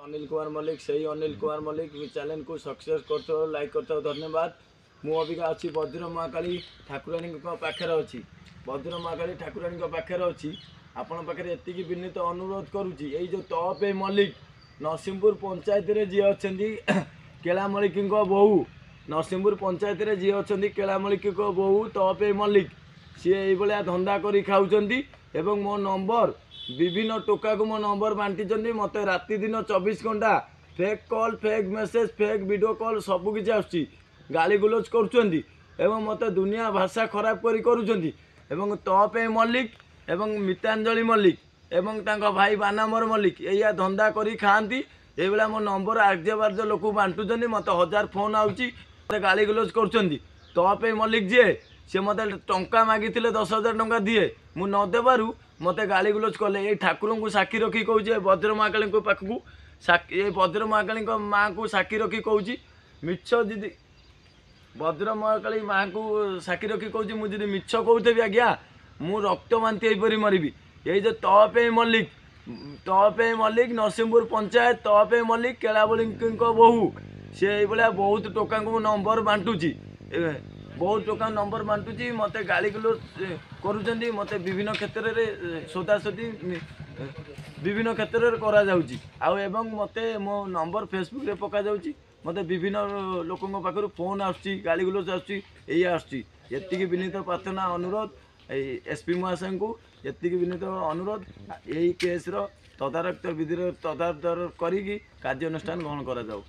अनिल कुमार मल्लिक से अनिल कुमार मल्लिक चैनल को सक्सेस कर लाइक कर धन्यवाद। मु अबिका अच्छी भद्र महाकाली ठाकुराणी पाखे अच्छी भद्र महाकाली ठाकुराणी पाखे अच्छी आपण पाखे एति विनीत अनुरोध करुच्ची यही जो तपे मल्लिक नरसिंहपुर पंचायत जी अच्छा केला मल्लिक बोहू नरसिंहपुर पंचायत जी अच्छा केला मल्लिक बोहू तपे मल्लिक सी ये धंदा कर खाऊँच एवं मो नंबर विभिन्न टोका को मो नंबर बांटी मत राति दिन 24 घंटा fake call fake message fake video call सबकि आसुच्ची गाली गुलज कर मत दुनिया भाषा खराब करुँच तपे मल्लिक एवं मितांजलि मल्लिक एवं तांका भाई बानामर मल्लिक या धंदा करी खाती ये मो नंबर आर्ज बार्ज लोक बांटुंट मत 1000 फोन आउची गाली गुलज कर तपे मल्लिक जी सी मत टंका मागी 10,000 टंका दिए मु न देबारु मत गाली गुलज कले ये ठाकुर को साक्षी रखी कहे भद्र महाकाली पाखक ये भद्र महाकाली माँ को साक्षी रखी कहे मिछ दीदी भद्र महाकाली माँ को साक्षी रखी कहे मुझे मिछ कहूथी आज्ञा मु रक्त बांति होपरी मरबी यही जो तपे मल्लिक नरसिंहपुर पंचायत तपे मल्लिक केला मल्लिक बोहू से बहुत टोका को नंबर बांटुची बहुत टोका नंबर बांटुची मत गाली गुलज करुँच मत विभिन्न क्षेत्र में सोदासोदी विभिन्न क्षेत्र में करा जाउची एवं मत मो नंबर फेसबुक रे पका जाउची मत विभिन्न लोकों पाखर फोन आसुची गाली गुलज आसुची ये विनीत प्रार्थना अनुरोध एसपी महाशय को ये विनीत अनुरोध यही केस तदारक विधि तदारक करी कार्यानुष्ठान ग्रहण करा जाऊ।